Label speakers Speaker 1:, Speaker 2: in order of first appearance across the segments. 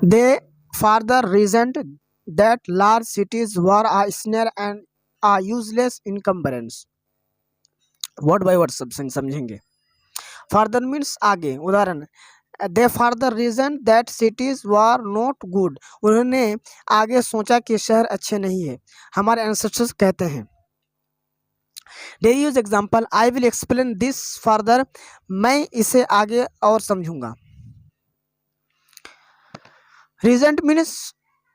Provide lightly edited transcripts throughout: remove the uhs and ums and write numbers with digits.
Speaker 1: They further reasoned that large cities were a snare and a useless encumbrance. Word by word सब समझेंगे. Further means आगे. उदाहरण, they further reason that cities were not good. उन्होंने आगे सोचा कि शहर अच्छे नहीं है. हमारे एंसेस्टर्स कहते हैं. They use example, I will explain this further. मैं इसे आगे और समझूंगा. रीजन मीन्स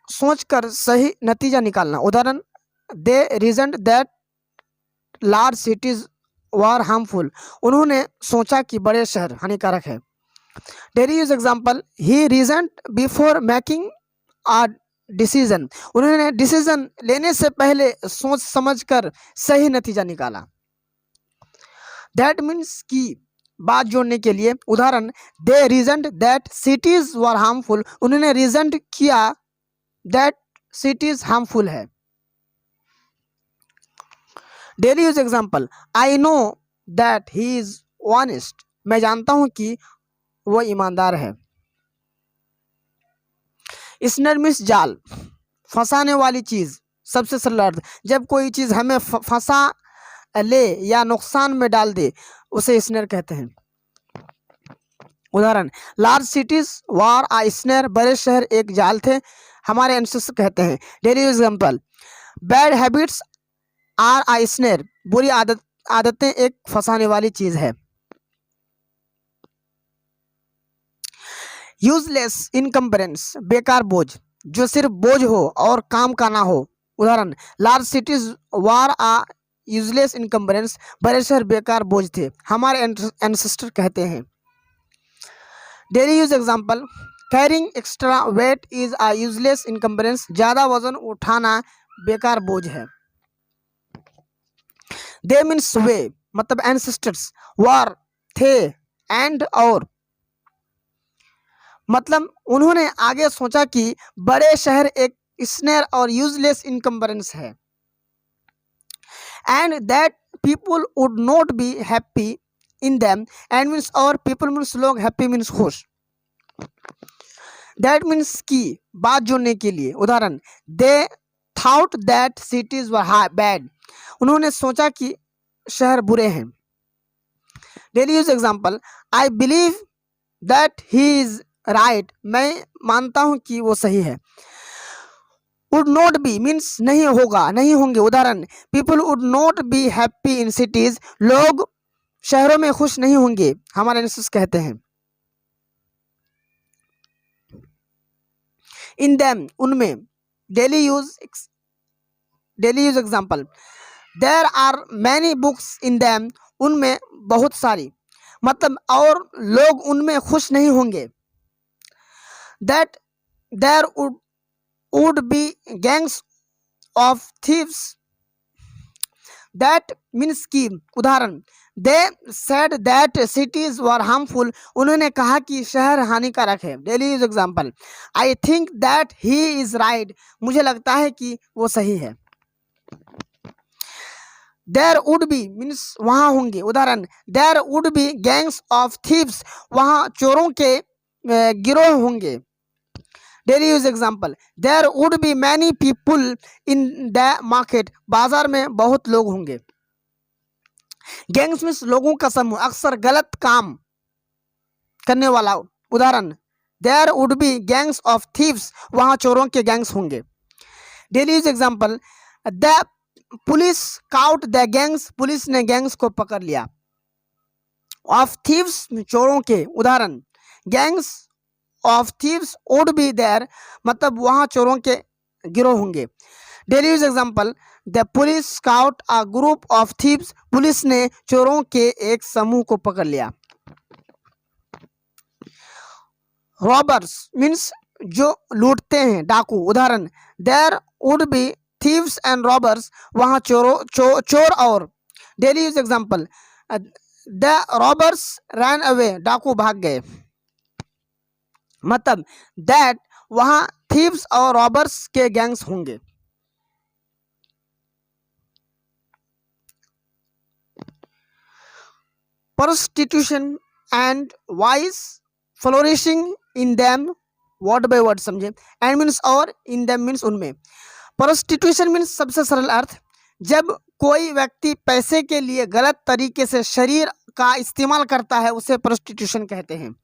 Speaker 1: सोच कर सही नतीजा निकालना. उदाहरण, they reason that large cities were harmful. उन्होंने सोचा कि बड़े शहर हानिकारक है. Daily use example, he reason before making a decision. उन्होंने डिसीजन लेने से पहले सोच समझकर सही नतीजा निकाला. दैट मीन्स की बात जोड़ने के लिए. उदाहरण, they reason that cities were harmful. उन्होंने रीजन किया दैट सिटीज हार्मफुल है. Daily use example, I know that he is honest. मैं जानता हूं कि वो ईमानदार है. स्नेर मीन्स जाल, फंसाने वाली चीज. सबसे सरल अर्थ, जब कोई चीज हमें फंसा ले या नुकसान में डाल दे उसे स्नेर कहते हैं. उदाहरण, large cities were a snare. बड़े शहर एक जाल थे. हमारे एंसेस्टर्स कहते हैं. Daily use example, bad habits are a snare. बुरी आदतें एक फंसाने वाली चीज है. यूजलेस इनकम्बरेंस, बेकार बोझ, जो सिर्फ बोझ हो और काम का ना हो. उदाहरण, large cities were a useless encumbrance. बड़े शहर बेकार बोझ थे. हमारे एंसेस्टर कहते हैं. Daily use example, carrying extra weight is a useless encumbrance. ज्यादा वजन उठाना बेकार बोझ है. दे मीन्स वे, मतलब एंसेस्टर्स. वार थे, एंड और मतलब उन्होंने आगे सोचा कि बड़े शहर एक स्नेर और यूजलेस इनकम्बरेंस है. And that people would not be happy in them. And means और, पीपल मीन्स लोग, हैप्पी मीन्स खुश. दैट मीन्स की बात जोड़ने के लिए. उदाहरण, they thought that cities were bad. उन्होंने सोचा कि शहर बुरे हैं. Daily use example, I believe that he is right. मैं मानता हूं कि वो सही है. वुड नॉट बी मीन्स नहीं होगा, नहीं होंगे. उदाहरण, people would not be happy in cities. लोग शहरों में खुश नहीं होंगे. हमारे एंसेस्टर्स कहते हैं. इन देम, उनमें. Daily use example, there are many books in them. उनमें बहुत सारी, मतलब और लोग उनमें खुश नहीं होंगे. That there would be gangs of thieves. That means की. उदाहरण, they said that cities were harmful. उन्होंने कहा कि शहर हानिकारक है. Daily use example, I think that he is right. मुझे लगता है कि वो सही है. There would be means वहां होंगे. उदाहरण, there would be gangs of thieves. वहां चोरों के गिरोह होंगे. Daily use example, there would be many people in the market. बाजार में बहुत लोग होंगे. गैंग्स मीन्स लोगों का समूह, अक्सर गलत काम करने वाला. उदाहरण, there would be gangs of thieves. वहां चोरों के गैंग्स होंगे. Daily use example, the police caught the gangs. पुलिस ने गैंग्स को पकड़ लिया. ऑफ थीव्स, चोरों के. उदाहरण, gangs of thieves would be there. मतलब वहां चोरों के गिरोह होंगे. Daily use example, the police caught a group of thieves. पुलिस ने चोरों के एक समूह को पकड़ लिया. रॉबर्स मीन्स जो लूटते हैं, डाकू. उदाहरण, there would be thieves and robbers. वहां चोर और. Daily use example, the robbers ran away. डाकू भाग गए. मतलब दैट वहां थीव्स और रॉबर्स के गैंग्स होंगे. Prostitution and vice flourishing in them. Word by word समझे। एंड मीन्स और, इन देम मीन्स उनमें। प्रोस्टिट्यूशन मीन्स सबसे सरल अर्थ, जब कोई व्यक्ति पैसे के लिए गलत तरीके से शरीर का इस्तेमाल करता है उसे प्रोस्टिट्यूशन कहते हैं।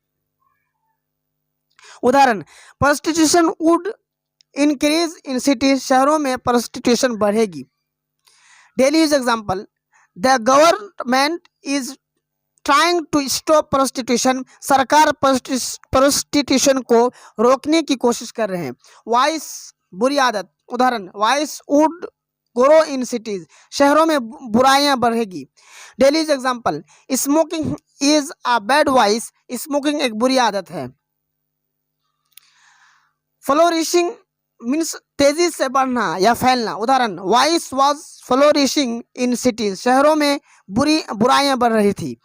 Speaker 1: उदाहरण, prostitution would increase in city, शहरों में प्रोस्टिट्यूशन बढ़ेगी। Daily use example, the government is trying to stop prostitution, सरकार प्रोस्टिट्यूशन को रोकने की कोशिश कर रहे हैं। वाइस, बुरी आदत। उदाहरण, vice would grow in cities, शहरों में बुराइयां बढ़ेगी। Daily use example, smoking is a bad vice, smoking एक बुरी आदत है। फ्लोरिशिंग मीन्स तेजी से बढ़ना या फैलना। उदाहरण, vice was flourishing in cities, शहरों में बुराइयां बढ़ रही थी।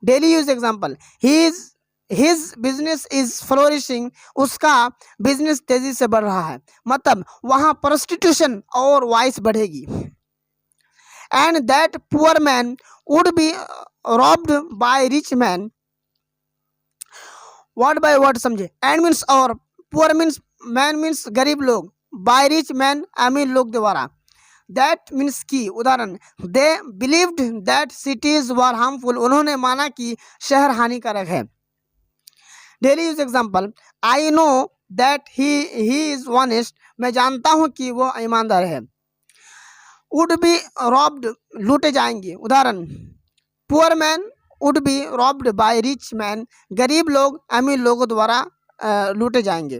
Speaker 1: Daily use example, his business is flourishing, उसका बिजनेस तेजी से बढ़ रहा है, मतलब वहां प्रोस्टिट्यूशन और वाइस बढ़ेगी। And that poor man would be robbed by rich man, word by word समझे। एंड मीन्स और, पुअर मीन्स मैन मीन्स गरीब लोग, बाय रिच मैन अमीर लोग द्वारा। दैट मीन्स की। उदाहरण, they believed that cities were harmful, उन्होंने माना कि शहर हानिकारक है। Daily use example, I know that he is honest, मैं जानता हूं कि वो ईमानदार है। वुड बी रॉब्ड, लूटे जाएंगे। उदाहरण, poor man would be robbed by rich man, गरीब लोग अमीर लोगों द्वारा लूटे जाएंगे।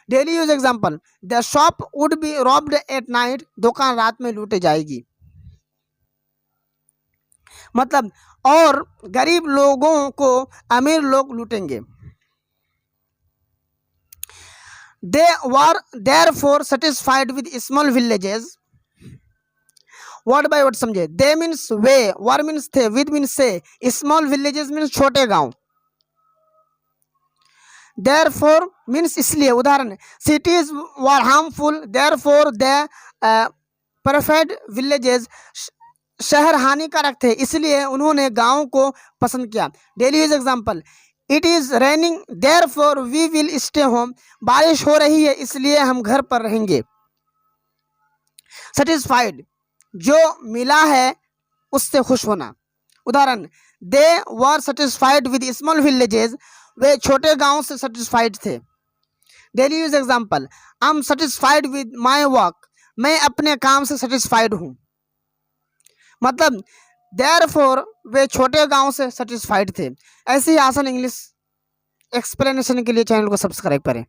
Speaker 1: Daily use example, the shop would be robbed at night, दुकान रात में लूटे जाएगी, मतलब और गरीब लोगों को अमीर लोग लूटेंगे। They were therefore satisfied with small villages, word by word समझे। दे मीन्स वे, वर मीन्स थे, विद मीन्स से, स्मॉल विलेजेस मीन्स छोटे गांव। Therefore means इसलिए। उदाहरण, cities were harmful, therefore they preferred villages, शहर हानिकारक थे इसलिए उन्होंने गांव को पसंद किया। Daily use example, it is raining therefore we will stay home, बारिश हो रही है इसलिए हम घर पर रहेंगे। सेटिस्फाइड, जो मिला है उससे खुश होना। उदाहरण, they were satisfied with small villages, वे छोटे गांव से सेटिस्फाइड थे। Daily use example, I am satisfied with my work, मैं अपने काम से सेटिस्फाइड हूं, मतलब देयरफॉर वे छोटे गांव से सेटिस्फाइड थे। ऐसे ही आसान इंग्लिश एक्सप्लेनेशन के लिए चैनल को सब्सक्राइब करें।